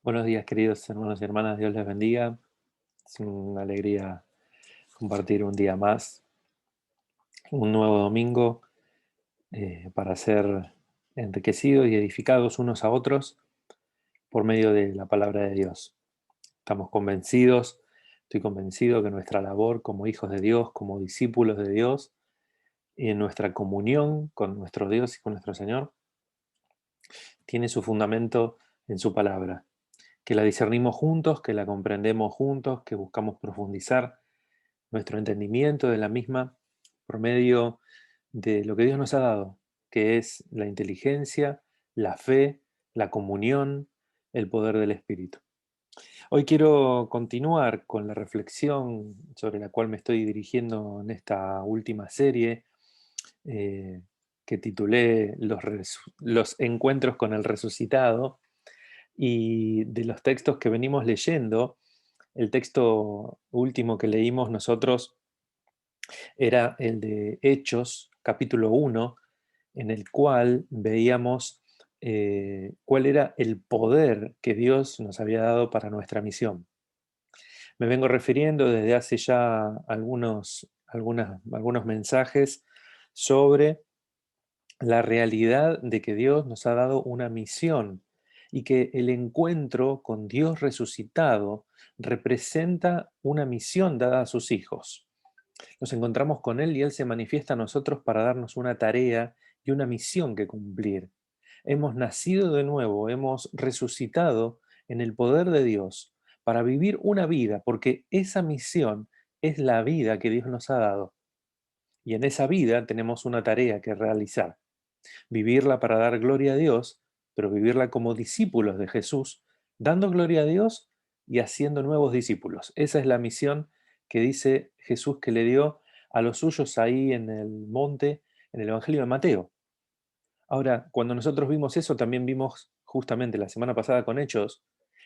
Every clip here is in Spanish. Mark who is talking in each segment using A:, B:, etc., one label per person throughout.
A: Buenos días, queridos hermanos y hermanas, Dios les bendiga. Es una alegría compartir un día más, un nuevo domingo, para ser enriquecidos y edificados unos a otros por medio de la palabra de Dios. Estamos convencidos, estoy convencido que nuestra labor como hijos de Dios, como discípulos de Dios, y en nuestra comunión con nuestro Dios y con nuestro Señor, tiene su fundamento en su palabra, que la discernimos juntos, que la comprendemos juntos, que buscamos profundizar nuestro entendimiento de la misma por medio de lo que Dios nos ha dado, que es la inteligencia, la fe, la comunión, el poder del Espíritu. Hoy quiero continuar con la reflexión sobre la cual me estoy dirigiendo en esta última serie, eh, que titulé los encuentros con el resucitado, y de los textos que venimos leyendo. El texto último que leímos nosotros era el de Hechos, capítulo 1, en el cual veíamos cuál era el poder que Dios nos había dado para nuestra misión. Me vengo refiriendo desde hace ya algunos mensajes sobre la realidad de que Dios nos ha dado una misión y que el encuentro con Dios resucitado representa una misión dada a sus hijos. Nos encontramos con Él y Él se manifiesta a nosotros para darnos una tarea y una misión que cumplir. Hemos nacido de nuevo, hemos resucitado en el poder de Dios para vivir una vida, porque esa misión es la vida que Dios nos ha dado. Y en esa vida tenemos una tarea que realizar: vivirla para dar gloria a Dios, pero vivirla como discípulos de Jesús, dando gloria a Dios y haciendo nuevos discípulos. Esa es la misión que dice Jesús que le dio a los suyos ahí en el monte, en el Evangelio de Mateo. Ahora, cuando nosotros vimos eso, también vimos justamente la semana pasada con Hechos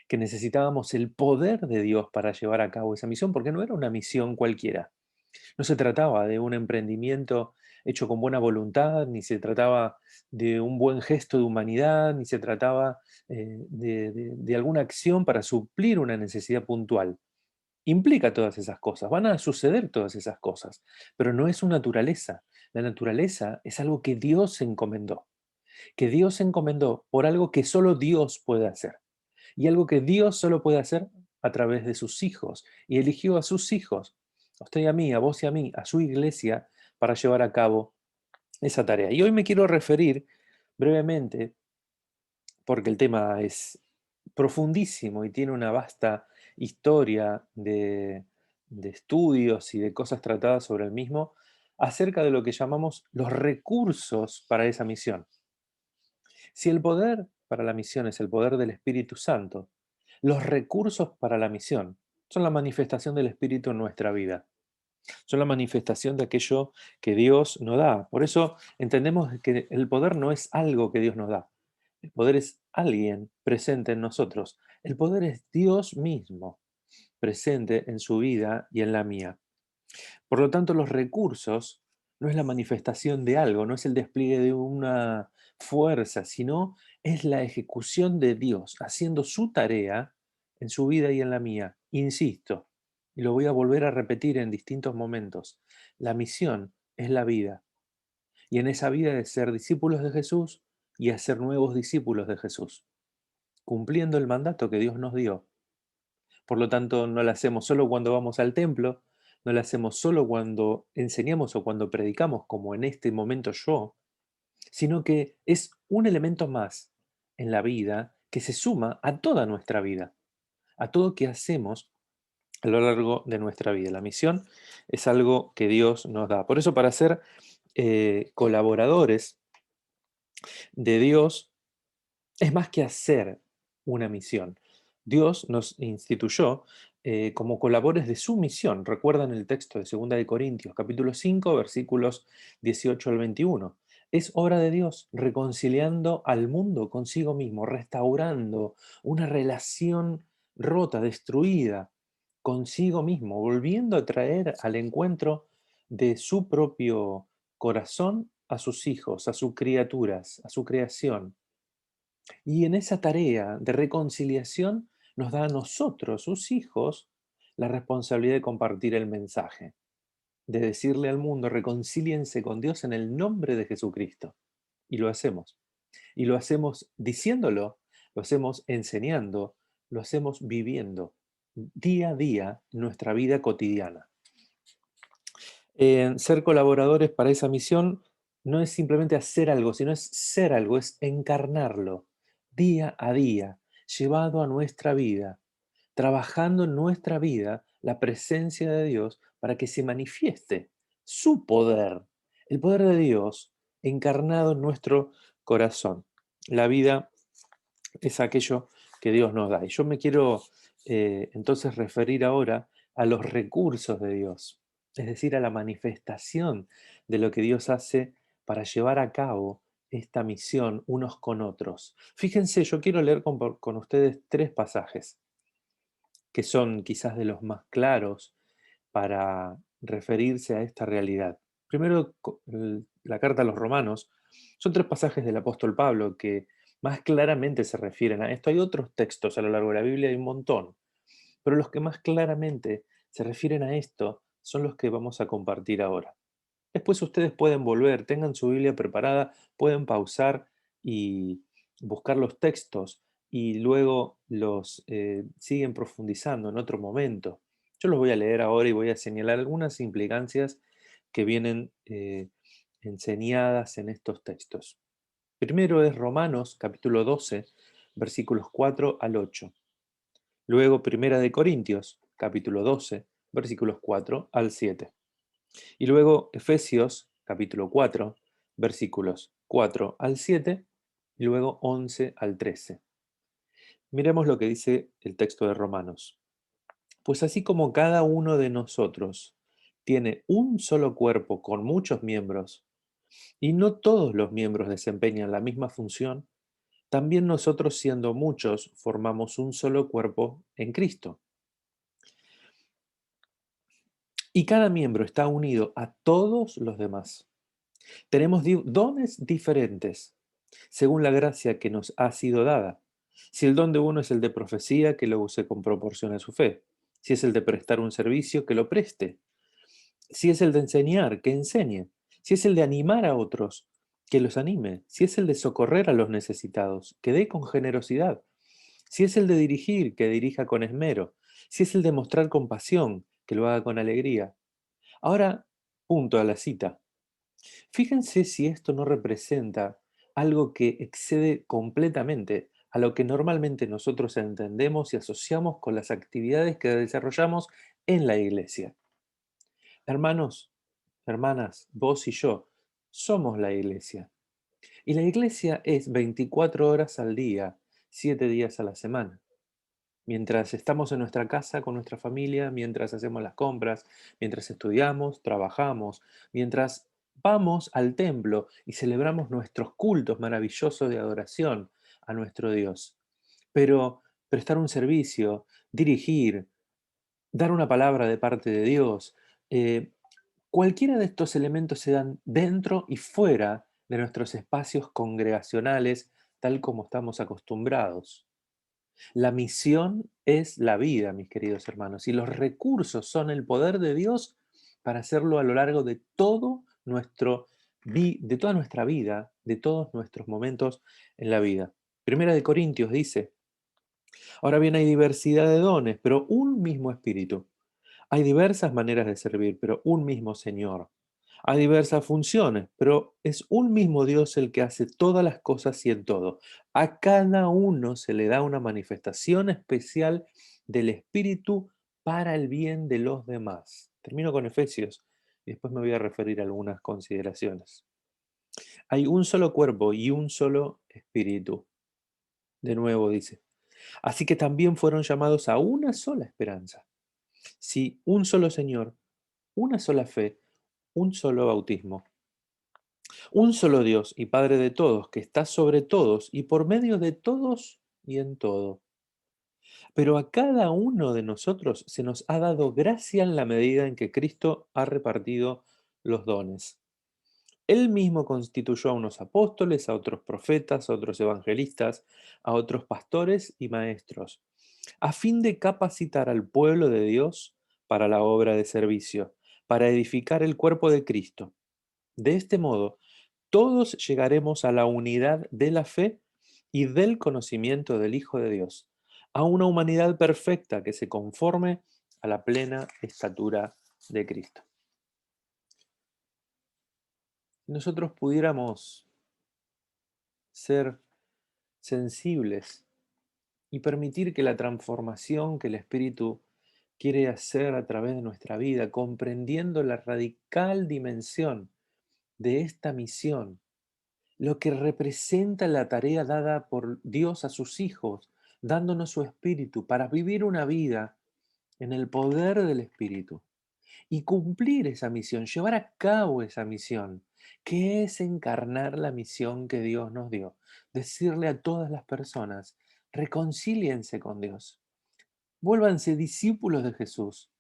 A: que necesitábamos el poder de Dios para llevar a cabo esa misión, porque no era una misión cualquiera. No se trataba de un emprendimiento hecho con buena voluntad, ni se trataba de un buen gesto de humanidad, ni se trataba de alguna acción para suplir una necesidad puntual. Implica todas esas cosas, van a suceder todas esas cosas, pero no es su naturaleza. La naturaleza es algo que Dios encomendó por algo que solo Dios puede hacer, y algo que Dios solo puede hacer a través de sus hijos, y eligió a sus hijos, a usted y a mí, a vos y a mí, a su iglesia, para llevar a cabo esa tarea. Y hoy me quiero referir brevemente, porque el tema es profundísimo y tiene una vasta historia de estudios y de cosas tratadas sobre el mismo, acerca de lo que llamamos los recursos para esa misión. Si el poder para la misión es el poder del Espíritu Santo, los recursos para la misión son la manifestación del Espíritu en nuestra vida. Son la manifestación de aquello que Dios nos da. Por eso entendemos que el poder no es algo que Dios nos da. El poder es alguien presente en nosotros. El poder es Dios mismo presente en su vida y en la mía. Por lo tanto, los recursos no es la manifestación de algo, no es el despliegue de una fuerza, sino es la ejecución de Dios haciendo su tarea en su vida y en la mía. Insisto, y lo voy a volver a repetir en distintos momentos, la misión es la vida, y en esa vida es ser discípulos de Jesús y hacer nuevos discípulos de Jesús, cumpliendo el mandato que Dios nos dio. Por lo tanto, no la hacemos solo cuando vamos al templo, no la hacemos solo cuando enseñamos o cuando predicamos, como en este momento yo, sino que es un elemento más en la vida que se suma a toda nuestra vida, a todo que hacemos a lo largo de nuestra vida. La misión es algo que Dios nos da. Por eso, para ser colaboradores de Dios, es más que hacer una misión. Dios nos instituyó como colaboradores de su misión. Recuerdan el texto de 2 de Corintios, capítulo 5, versículos 18 al 21. Es obra de Dios reconciliando al mundo consigo mismo, restaurando una relación rota, destruida consigo mismo, volviendo a traer al encuentro de su propio corazón a sus hijos, a sus criaturas, a su creación. Y en esa tarea de reconciliación nos da a nosotros, sus hijos, la responsabilidad de compartir el mensaje, de decirle al mundo, reconcíliense con Dios en el nombre de Jesucristo. Y lo hacemos. Y lo hacemos diciéndolo, lo hacemos enseñando, lo hacemos viviendo día a día nuestra vida cotidiana. Ser colaboradores para esa misión no es simplemente hacer algo, sino es ser algo, es encarnarlo día a día, llevado a nuestra vida, trabajando en nuestra vida la presencia de Dios para que se manifieste su poder, el poder de Dios encarnado en nuestro corazón. La vida es aquello que Dios nos da. Y yo me quiero entonces referir ahora a los recursos de Dios, es decir, a la manifestación de lo que Dios hace para llevar a cabo esta misión unos con otros. Fíjense, yo quiero leer con ustedes tres pasajes que son quizás de los más claros para referirse a esta realidad. Primero, la carta a los romanos, son tres pasajes del apóstol Pablo que más claramente se refieren a esto. Hay otros textos a lo largo de la Biblia, hay un montón, pero los que más claramente se refieren a esto son los que vamos a compartir ahora. Después ustedes pueden volver, tengan su Biblia preparada, pueden pausar y buscar los textos y luego los siguen profundizando en otro momento. Yo los voy a leer ahora y voy a señalar algunas implicancias que vienen enseñadas en estos textos. Primero es Romanos capítulo 12, versículos 4 al 8. Luego Primera de Corintios capítulo 12, versículos 4 al 7. Y luego Efesios capítulo 4, versículos 4 al 7, y luego 11 al 13. Miremos lo que dice el texto de Romanos. Pues así como cada uno de nosotros tiene un solo cuerpo con muchos miembros, y no todos los miembros desempeñan la misma función, también nosotros siendo muchos formamos un solo cuerpo en Cristo. Y cada miembro está unido a todos los demás. Tenemos dones diferentes según la gracia que nos ha sido dada. Si el don de uno es el de profecía, que lo use con proporción a su fe. Si es el de prestar un servicio, que lo preste. Si es el de enseñar, que enseñe. Si es el de animar a otros, que los anime. Si es el de socorrer a los necesitados, que dé con generosidad. Si es el de dirigir, que dirija con esmero. Si es el de mostrar compasión, que lo haga con alegría. Ahora, punto a la cita. Fíjense si esto no representa algo que excede completamente a lo que normalmente nosotros entendemos y asociamos con las actividades que desarrollamos en la iglesia. Hermanos, hermanas, vos y yo somos la iglesia. Y la iglesia es 24 horas al día, 7 días a la semana. Mientras estamos en nuestra casa con nuestra familia, mientras hacemos las compras, mientras estudiamos, trabajamos, mientras vamos al templo y celebramos nuestros cultos maravillosos de adoración a nuestro Dios. Pero prestar un servicio, dirigir, dar una palabra de parte de Dios, eh, cualquiera de estos elementos se dan dentro y fuera de nuestros espacios congregacionales, tal como estamos acostumbrados. La misión es la vida, mis queridos hermanos, y los recursos son el poder de Dios para hacerlo a lo largo de todo de toda nuestra vida, de todos nuestros momentos en la vida. Primera de Corintios dice, ahora bien hay diversidad de dones, pero un mismo espíritu. Hay diversas maneras de servir, pero un mismo Señor. Hay diversas funciones, pero es un mismo Dios el que hace todas las cosas y en todo. A cada uno se le da una manifestación especial del Espíritu para el bien de los demás. Termino con Efesios y después me voy a referir a algunas consideraciones. Hay un solo cuerpo y un solo Espíritu. De nuevo dice. Así que también fueron llamados a una sola esperanza. Sí, un solo Señor, una sola fe, un solo bautismo, un solo Dios y Padre de todos, que está sobre todos y por medio de todos y en todo. Pero a cada uno de nosotros se nos ha dado gracia en la medida en que Cristo ha repartido los dones. Él mismo constituyó a unos apóstoles, a otros profetas, a otros evangelistas, a otros pastores y maestros, a fin de capacitar al pueblo de Dios para la obra de servicio, para edificar el cuerpo de Cristo. De este modo, todos llegaremos a la unidad de la fe y del conocimiento del Hijo de Dios, a una humanidad perfecta que se conforme a la plena estatura de Cristo. Si nosotros pudiéramos ser sensibles y permitir que la transformación que el Espíritu quiere hacer a través de nuestra vida, comprendiendo la radical dimensión de esta misión, lo que representa la tarea dada por Dios a sus hijos, dándonos su Espíritu para vivir una vida en el poder del Espíritu y cumplir esa misión, llevar a cabo esa misión, que es encarnar la misión que Dios nos dio, decirle a todas las personas, reconcíliense con Dios, vuélvanse discípulos de Jesús,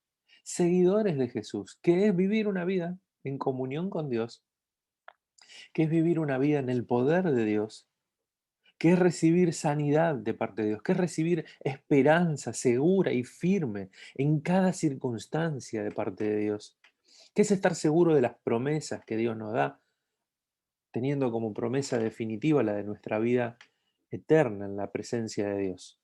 A: seguidores de Jesús, que es vivir una vida en comunión con Dios, que es vivir una vida en el poder de Dios, que es recibir sanidad de parte de Dios, que es recibir esperanza segura y firme en cada circunstancia de parte de Dios, que es estar seguro de las promesas que Dios nos da, teniendo como promesa definitiva la de nuestra vida eterna en la presencia de Dios.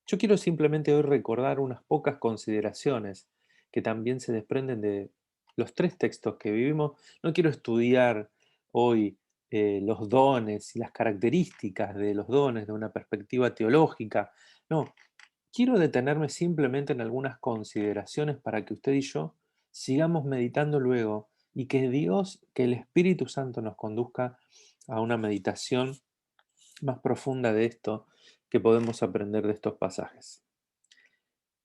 A: Yo quiero simplemente hoy recordar unas pocas consideraciones que también se desprenden de los tres textos que vivimos. No quiero estudiar hoy los dones y las características de los dones de una perspectiva teológica. No, quiero detenerme simplemente en algunas consideraciones para que usted y yo sigamos meditando luego y que Dios, que el Espíritu Santo nos conduzca a una meditación más profunda de esto que podemos aprender de estos pasajes.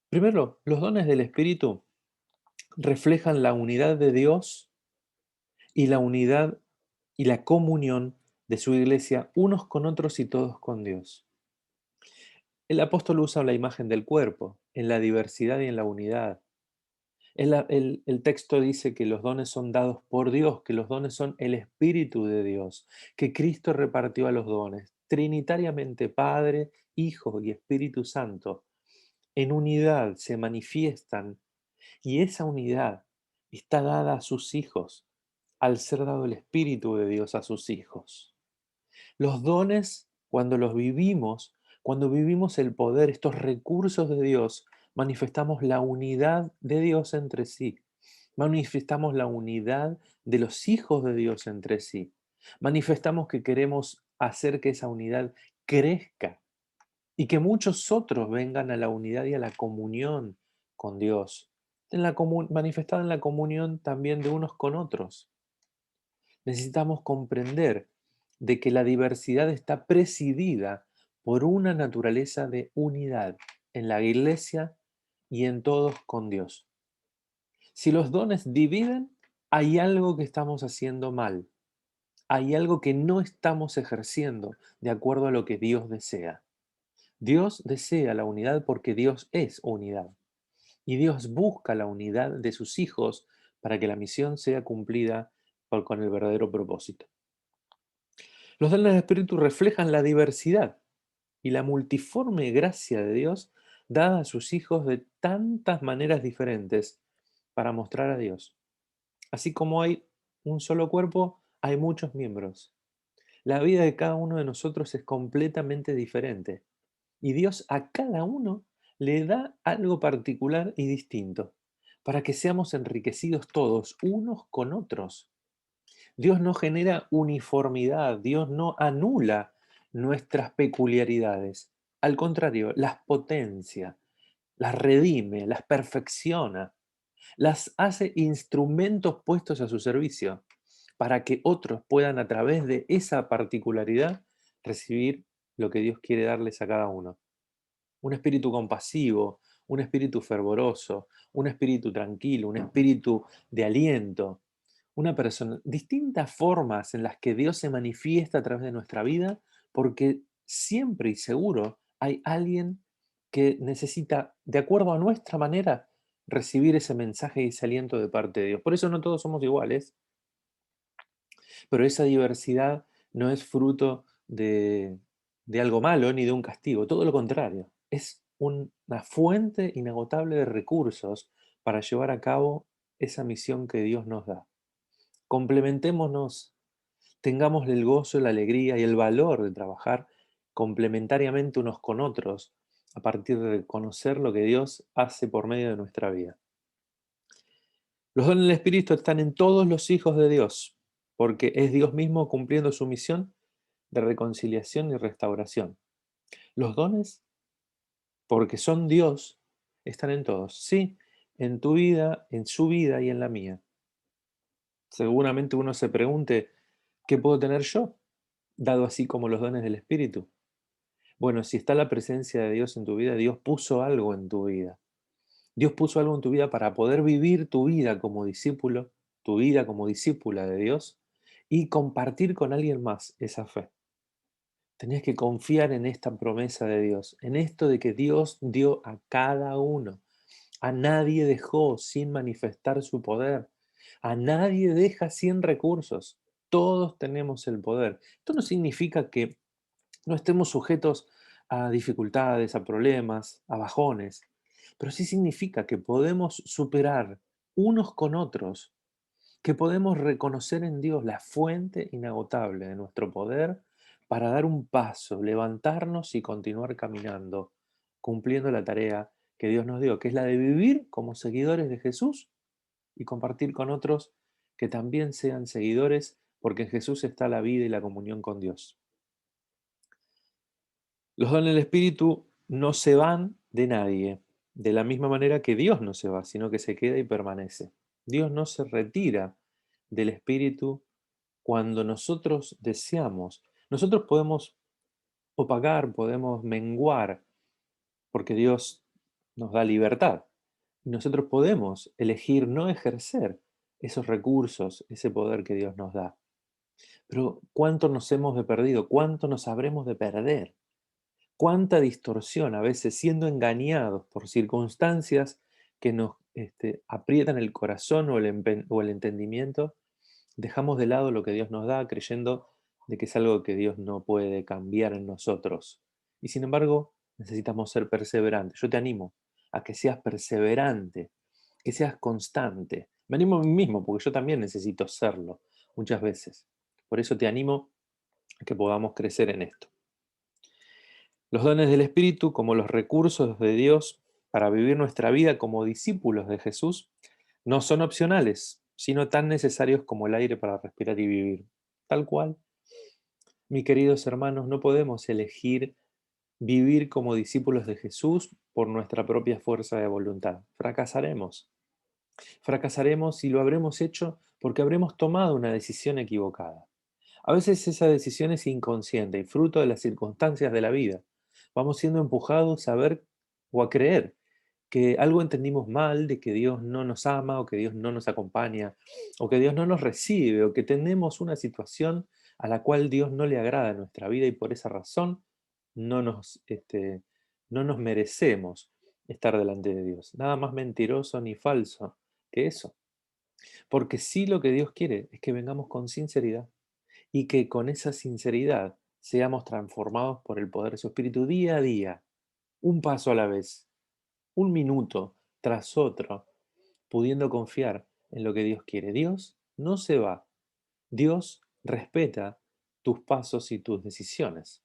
A: Primero, los dones del Espíritu reflejan la unidad de Dios y la unidad y la comunión de su iglesia unos con otros y todos con Dios. El apóstol usa la imagen del cuerpo, en la diversidad y en la unidad. El texto dice que los dones son dados por Dios, que los dones son el Espíritu de Dios, que Cristo repartió a los dones, trinitariamente Padre, Hijo y Espíritu Santo. En unidad se manifiestan y esa unidad está dada a sus hijos, al ser dado el Espíritu de Dios a sus hijos. Los dones, cuando vivimos el poder, estos recursos de Dios, manifestamos la unidad de Dios entre sí. Manifestamos la unidad de los hijos de Dios entre sí. Manifestamos que queremos hacer que esa unidad crezca y que muchos otros vengan a la unidad y a la comunión con Dios, manifestada en la comunión también de unos con otros. Necesitamos comprender de que la diversidad está presidida por una naturaleza de unidad en la iglesia y en todos con Dios. Si los dones dividen, hay algo que estamos haciendo mal, hay algo que no estamos ejerciendo de acuerdo a lo que Dios desea. Dios desea la unidad porque Dios es unidad. Y Dios busca la unidad de sus hijos para que la misión sea cumplida con el verdadero propósito. Los dones del Espíritu reflejan la diversidad y la multiforme gracia de Dios dada a sus hijos de tantas maneras diferentes para mostrar a Dios. Así como hay un solo cuerpo, hay muchos miembros. La vida de cada uno de nosotros es completamente diferente y Dios a cada uno le da algo particular y distinto para que seamos enriquecidos todos unos con otros. Dios no genera uniformidad, Dios no anula nuestras peculiaridades. Al contrario, las potencia, las redime, las perfecciona, las hace instrumentos puestos a su servicio para que otros puedan a través de esa particularidad recibir lo que Dios quiere darles a cada uno. Un espíritu compasivo, un espíritu fervoroso, un espíritu tranquilo, un espíritu de aliento, una persona, distintas formas en las que Dios se manifiesta a través de nuestra vida, porque siempre y seguro hay alguien que necesita, de acuerdo a nuestra manera, recibir ese mensaje y ese aliento de parte de Dios. Por eso no todos somos iguales, Pero esa diversidad no es fruto de algo malo ni de un castigo, todo lo contrario. Es una fuente inagotable de recursos para llevar a cabo esa misión que Dios nos da. Complementémonos, tengamos el gozo, la alegría y el valor de trabajar complementariamente unos con otros a partir de conocer lo que Dios hace por medio de nuestra vida. Los dones del Espíritu están en todos los hijos de Dios, porque es Dios mismo cumpliendo su misión de reconciliación y restauración. Los dones, porque son Dios, están en todos. Sí, en tu vida, en su vida y en la mía. Seguramente uno se pregunte, ¿qué puedo tener yo, dado así como los dones del Espíritu? Bueno, si está la presencia de Dios en tu vida, Dios puso algo en tu vida. Dios puso algo en tu vida para poder vivir tu vida como discípulo, tu vida como discípula de Dios y compartir con alguien más esa fe. Tenés que confiar en esta promesa de Dios, en esto de que Dios dio a cada uno. A nadie dejó sin manifestar su poder. A nadie deja sin recursos. Todos tenemos el poder. Esto no significa que no estemos sujetos a dificultades, a problemas, a bajones, pero sí significa que podemos superar unos con otros, que podemos reconocer en Dios la fuente inagotable de nuestro poder para dar un paso, levantarnos y continuar caminando, cumpliendo la tarea que Dios nos dio, que es la de vivir como seguidores de Jesús y compartir con otros que también sean seguidores, porque en Jesús está la vida y la comunión con Dios. Los dones del Espíritu no se van de nadie, de la misma manera que Dios no se va, sino que se queda y permanece. Dios no se retira del Espíritu cuando nosotros deseamos. Nosotros podemos opacar, podemos menguar, porque Dios nos da libertad. Y nosotros podemos elegir no ejercer esos recursos, ese poder que Dios nos da. Pero ¿cuánto nos hemos de perdido? ¿Cuánto nos habremos de perder? Cuánta distorsión a veces siendo engañados por circunstancias que nos aprietan el corazón o el entendimiento, dejamos de lado lo que Dios nos da creyendo de que es algo que Dios no puede cambiar en nosotros. Y sin embargo, necesitamos ser perseverantes. Yo te animo a que seas perseverante, que seas constante. Me animo a mí mismo porque yo también necesito serlo muchas veces. Por eso te animo a que podamos crecer en esto. Los dones del Espíritu, como los recursos de Dios para vivir nuestra vida como discípulos de Jesús, no son opcionales, sino tan necesarios como el aire para respirar y vivir. Tal cual, mis queridos hermanos, no podemos elegir vivir como discípulos de Jesús por nuestra propia fuerza de voluntad. Fracasaremos. Fracasaremos si lo habremos hecho porque habremos tomado una decisión equivocada. A veces esa decisión es inconsciente y fruto de las circunstancias de la vida. Vamos siendo empujados a ver o a creer que algo entendimos mal, de que Dios no nos ama o que Dios no nos acompaña o que Dios no nos recibe o que tenemos una situación a la cual Dios no le agrada en nuestra vida y por esa razón no nos merecemos estar delante de Dios. Nada más mentiroso ni falso que eso. Porque sí, lo que Dios quiere es que vengamos con sinceridad y que con esa sinceridad seamos transformados por el poder de su Espíritu día a día, un paso a la vez, un minuto tras otro, pudiendo confiar en lo que Dios quiere. Dios no se va, Dios respeta tus pasos y tus decisiones.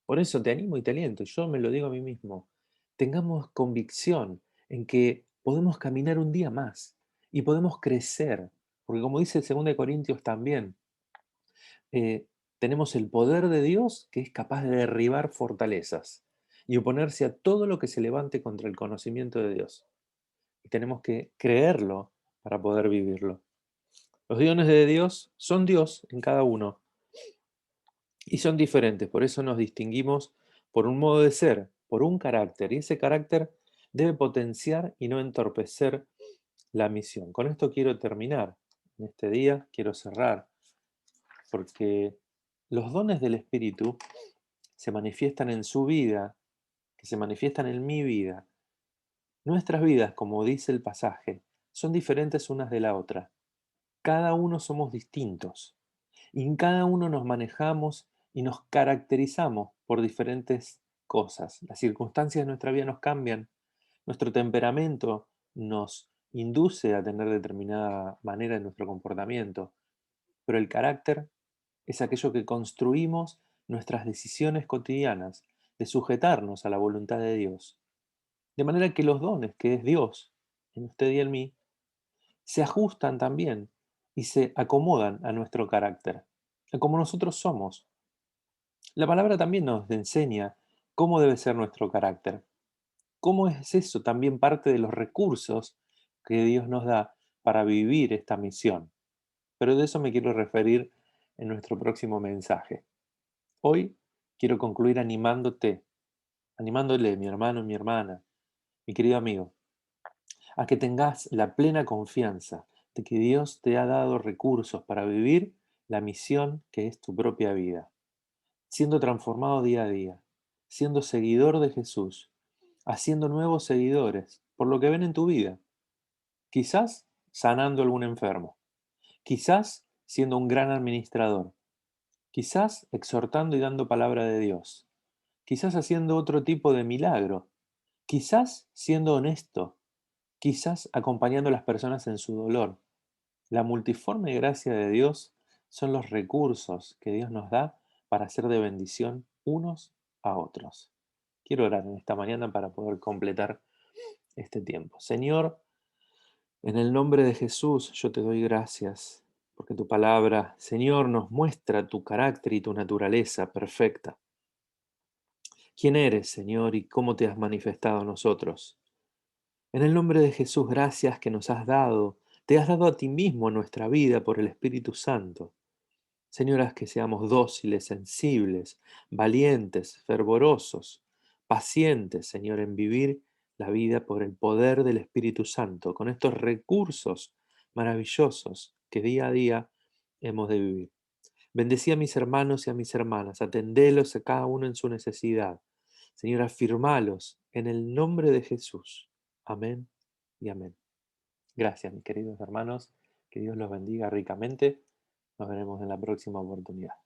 A: Por eso te animo y te aliento, yo me lo digo a mí mismo, tengamos convicción en que podemos caminar un día más y podemos crecer, porque como dice el 2 de Corintios también, eh, tenemos el poder de Dios que es capaz de derribar fortalezas y oponerse a todo lo que se levante contra el conocimiento de Dios. Y tenemos que creerlo para poder vivirlo. Los dones de Dios son Dios en cada uno y son diferentes, por eso nos distinguimos por un modo de ser, por un carácter, y ese carácter debe potenciar y no entorpecer la misión. Con esto quiero terminar. En este día quiero cerrar, porque los dones del Espíritu se manifiestan en su vida, que se manifiestan en mi vida. Nuestras vidas, como dice el pasaje, son diferentes unas de la otra. Cada uno somos distintos. Y en cada uno nos manejamos y nos caracterizamos por diferentes cosas. Las circunstancias de nuestra vida nos cambian, nuestro temperamento nos induce a tener determinada manera en nuestro comportamiento, pero el carácter es aquello que construimos nuestras decisiones cotidianas de sujetarnos a la voluntad de Dios. De manera que los dones, que es Dios, en usted y en mí, se ajustan también y se acomodan a nuestro carácter, a como nosotros somos. La palabra también nos enseña cómo debe ser nuestro carácter. ¿Cómo es eso también parte de los recursos que Dios nos da para vivir esta misión? Pero de eso me quiero referir en nuestro próximo mensaje. Hoy quiero concluir animándole, mi hermano y mi hermana, mi querido amigo, a que tengas la plena confianza de que Dios te ha dado recursos para vivir la misión que es tu propia vida, siendo transformado día a día, siendo seguidor de Jesús, haciendo nuevos seguidores por lo que ven en tu vida, quizás sanando a algún enfermo, quizás siendo un gran administrador, quizás exhortando y dando palabra de Dios, quizás haciendo otro tipo de milagro, quizás siendo honesto, quizás acompañando a las personas en su dolor. La multiforme gracia de Dios son los recursos que Dios nos da para ser de bendición unos a otros. Quiero orar en esta mañana para poder completar este tiempo. Señor, en el nombre de Jesús yo te doy gracias porque tu palabra, Señor, nos muestra tu carácter y tu naturaleza perfecta. ¿Quién eres, Señor, y cómo te has manifestado a nosotros? En el nombre de Jesús, gracias que nos has dado, te has dado a ti mismo en nuestra vida por el Espíritu Santo. Señor, haz que seamos dóciles, sensibles, valientes, fervorosos, pacientes, Señor, en vivir la vida por el poder del Espíritu Santo, con estos recursos maravillosos que día a día hemos de vivir. Bendecí a mis hermanos y a mis hermanas, atendelos a cada uno en su necesidad. Señor, afirmalos en el nombre de Jesús. Amén y amén. Gracias, mis queridos hermanos. Que Dios los bendiga ricamente. Nos veremos en la próxima oportunidad.